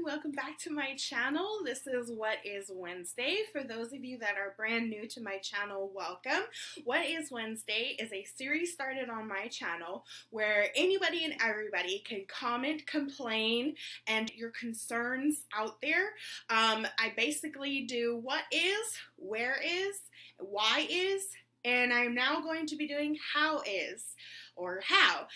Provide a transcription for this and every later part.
welcome back to my channel. This is What is Wednesday. For those of you that are brand new to my channel, welcome. What is Wednesday is a series started on my channel where anybody and everybody can comment, complain, and your concerns out there. I basically do what is, where is, why is, and I'm now going to be doing how is, or how.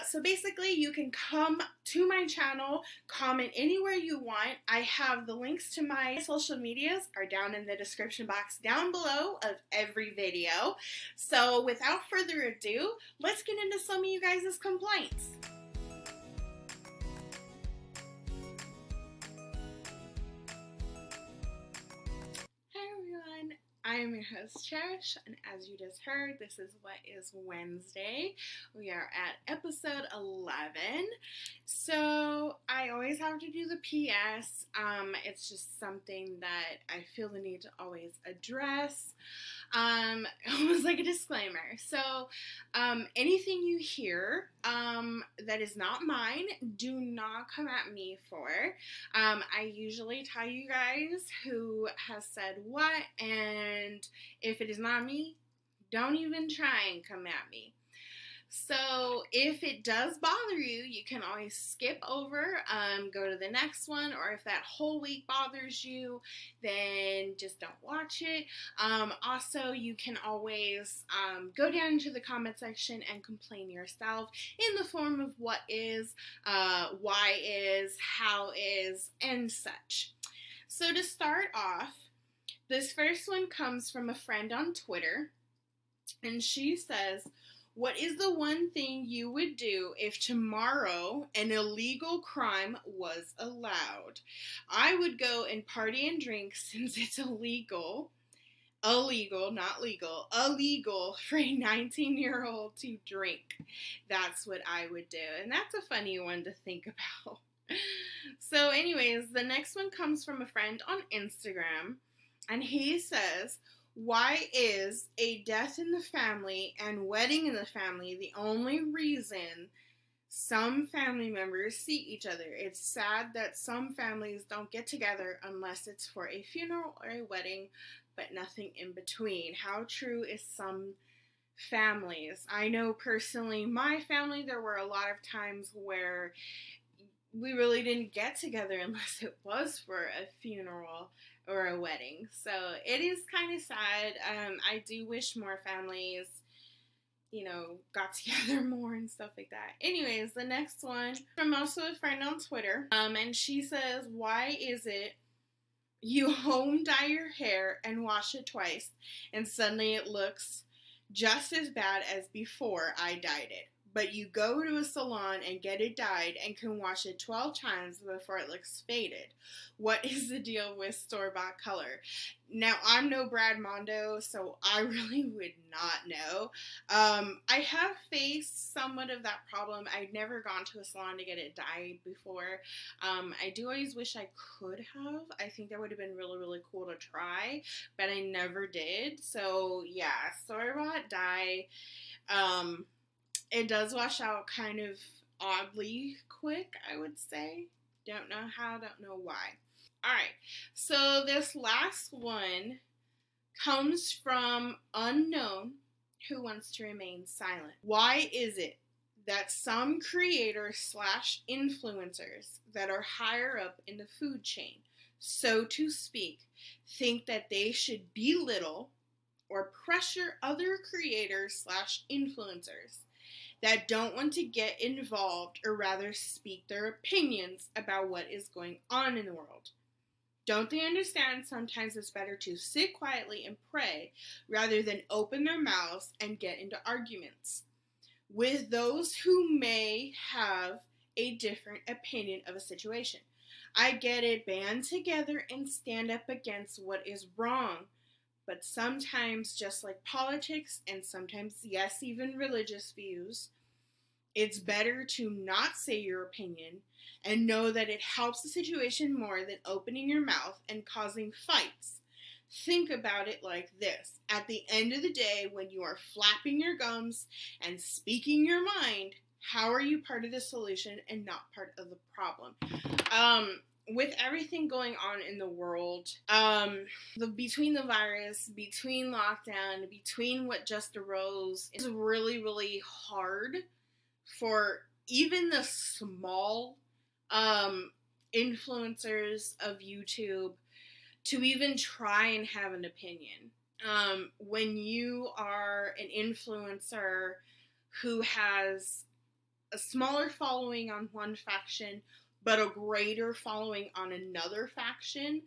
So basically you can come to my channel, comment anywhere you want. I have the links to my social medias are down in the description box down below of every video. So without further ado, let's get into some of you guys' complaints. I am your host, Cherish, and as you just heard, this is What is Wednesday. We are at episode 11. So I always have to do the PS. It's just something that I feel the need to always address. Almost like a disclaimer. So anything you hear that is not mine, do not come at me for. I usually tell you guys who has said what, and if it is not me, don't even try and come at me. So if it does bother you, you can always skip over, go to the next one, or if that whole week bothers you, then just don't watch it. Also, you can always go down into the comment section and complain yourself in the form of what is, why is, how is, and such. So to start off, this first one comes from a friend on Twitter, and she says, "What is the one thing you would do if tomorrow an illegal crime was allowed?" I would go and party and drink since it's illegal, not legal, illegal for a 19-year-old to drink. That's what I would do. And that's a funny one to think about. So anyways, the next one comes from a friend on Instagram, and he says, "Why is a death in the family and wedding in the family the only reason some family members see each other? It's sad that some families don't get together unless it's for a funeral or a wedding, but nothing in between." How true is some families? I know personally, my family, there were a lot of times where we really didn't get together unless it was for a funeral or a wedding. So it is kind of sad. I do wish more families, got together more and stuff like that. Anyways, the next one from also a friend on Twitter, and she says, "Why is it you home dye your hair and wash it twice, and suddenly it looks just as bad as before I dyed it? But you go to a salon and get it dyed and can wash it 12 times before it looks faded. What is the deal with store-bought color?" Now, I'm no Brad Mondo, so I really would not know. I have faced somewhat of that problem. I've never gone to a salon to get it dyed before. I do always wish I could have. I think that would have been really, really cool to try, but I never did. So, yeah, store-bought dye. It does wash out kind of oddly quick, I would say. Don't know how, don't know why. Alright, so this last one comes from Unknown, who wants to remain silent. Why is it that some creators / influencers that are higher up in the food chain, so to speak, think that they should belittle or pressure other creators / influencers that don't want to get involved or rather speak their opinions about what is going on in the world? Don't they understand sometimes it's better to sit quietly and pray rather than open their mouths and get into arguments with those who may have a different opinion of a situation? I get it, band together and stand up against what is wrong. But sometimes, just like politics, and sometimes, yes, even religious views, it's better to not say your opinion and know that it helps the situation more than opening your mouth and causing fights. Think about it like this. At the end of the day, when you are flapping your gums and speaking your mind, how are you part of the solution and not part of the problem? with everything going on in the world, between the virus, between lockdown, between what just arose, it's really, really hard for even the small influencers of YouTube to even try and have an opinion. When you are an influencer who has a smaller following on one faction, but a greater following on another faction,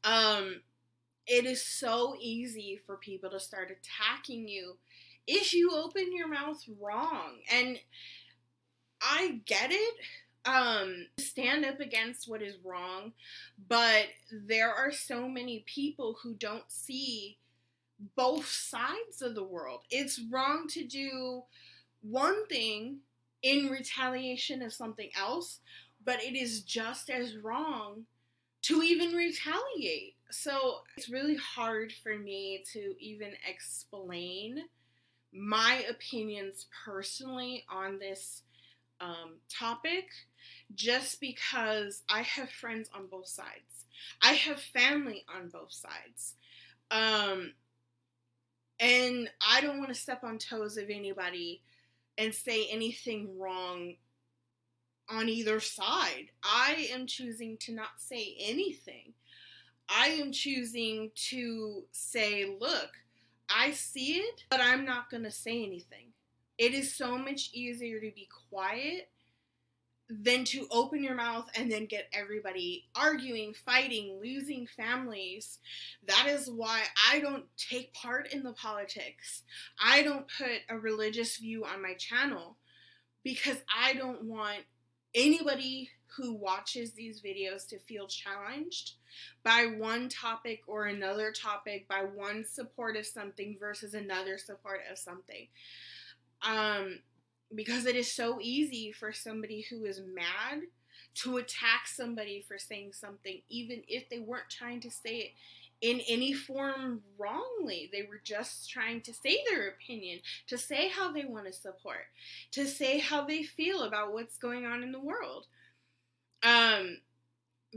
it is so easy for people to start attacking you if you open your mouth wrong. And I get it. Stand up against what is wrong, but there are so many people who don't see both sides of the world. It's wrong to do one thing in retaliation of something else, but it is just as wrong to even retaliate. So it's really hard for me to even explain my opinions personally on this topic, just because I have friends on both sides. I have family on both sides. And I don't want to step on toes of anybody and say anything wrong on either side. I am choosing to not say anything. I am choosing to say, look, I see it, but I'm not going to say anything. It is so much easier to be quiet than to open your mouth and then get everybody arguing, fighting, losing families. That is why I don't take part in the politics. I don't put a religious view on my channel, because I don't want anybody who watches these videos to feel challenged by one topic or another topic, by one support of something versus another support of something. Because it is so easy for somebody who is mad to attack somebody for saying something, even if they weren't trying to say it in any form wrongly. They were just trying to say their opinion, to say how they want to support, to say how they feel about what's going on in the world.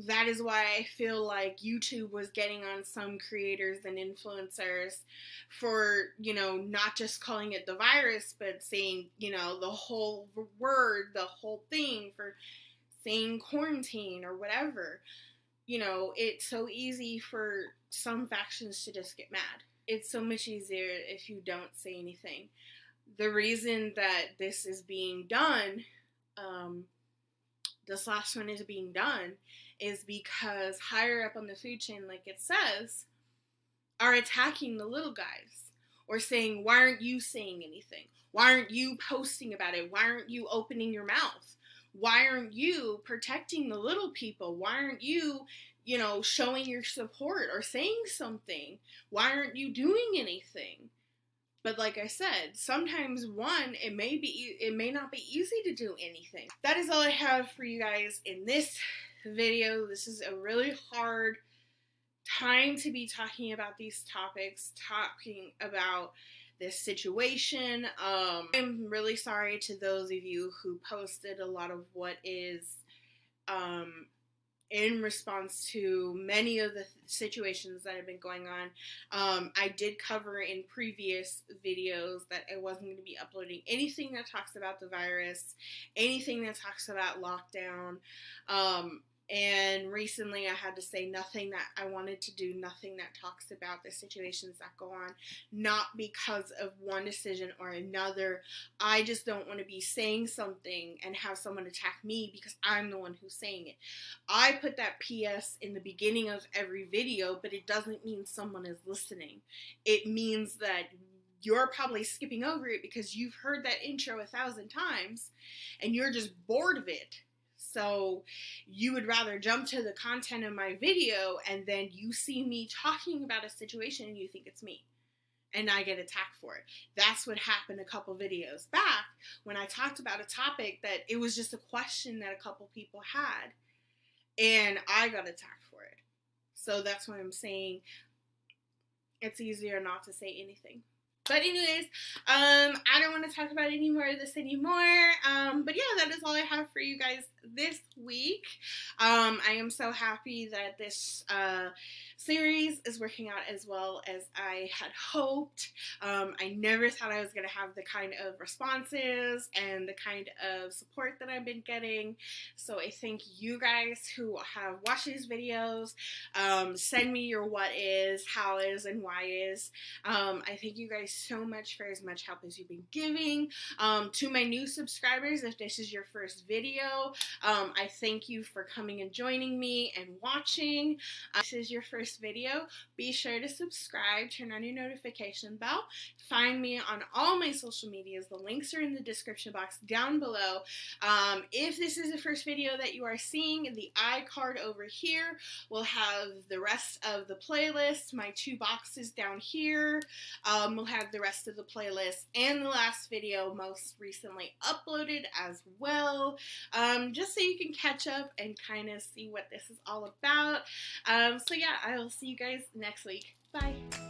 That is why I feel like YouTube was getting on some creators and influencers for, not just calling it the virus, but saying, the whole word, the whole thing, for saying quarantine or whatever. It's so easy for some factions to just get mad. It's so much easier if you don't say anything. The reason that this is being done, this last one is being done, is because higher up on the food chain, like it says, are attacking the little guys, or saying, why aren't you saying anything? Why aren't you posting about it? Why aren't you opening your mouth? Why aren't you protecting the little people? Why aren't you, showing your support or saying something? Why aren't you doing anything? But like I said, sometimes it may not be easy to do anything. That is all I have for you guys in this video. This is a really hard time to be talking about these topics, talking about this situation. I'm really sorry to those of you who posted a lot of what is in response to many of the situations that have been going on. I did cover in previous videos that I wasn't going to be uploading anything that talks about the virus, anything that talks about lockdown. And recently I had to say nothing that I wanted to do, nothing that talks about the situations that go on, not because of one decision or another. I just don't want to be saying something and have someone attack me because I'm the one who's saying it. I put that PS in the beginning of every video, but it doesn't mean someone is listening. It means that you're probably skipping over it because you've heard that intro 1,000 times and you're just bored of it. So you would rather jump to the content of my video, and then you see me talking about a situation and you think it's me, and I get attacked for it. That's what happened a couple videos back when I talked about a topic that it was just a question that a couple people had, and I got attacked for it. So that's why I'm saying it's easier not to say anything. But anyways, I don't want to talk about any more of this anymore. But yeah, that is all I have for you guys this week. I am so happy that this series is working out as well as I had hoped. I never thought I was going to have the kind of responses and the kind of support that I've been getting. So I thank you guys who have watched these videos. Send me your what is, how is, and why is. I thank you guys so much for as much help as you've been giving. To my new subscribers, if this is your first video, I thank you for coming and joining me and watching. If this is your first video, be sure to subscribe, turn on your notification bell. Find me on all my social medias. The links are in the description box down below. If this is the first video that you are seeing, the iCard over here will have the rest of the playlist. My 2 boxes down here will have the rest of the playlist and the last video most recently uploaded as well, just so you can catch up and kind of see what this is all about. So yeah, I will see you guys next week. Bye.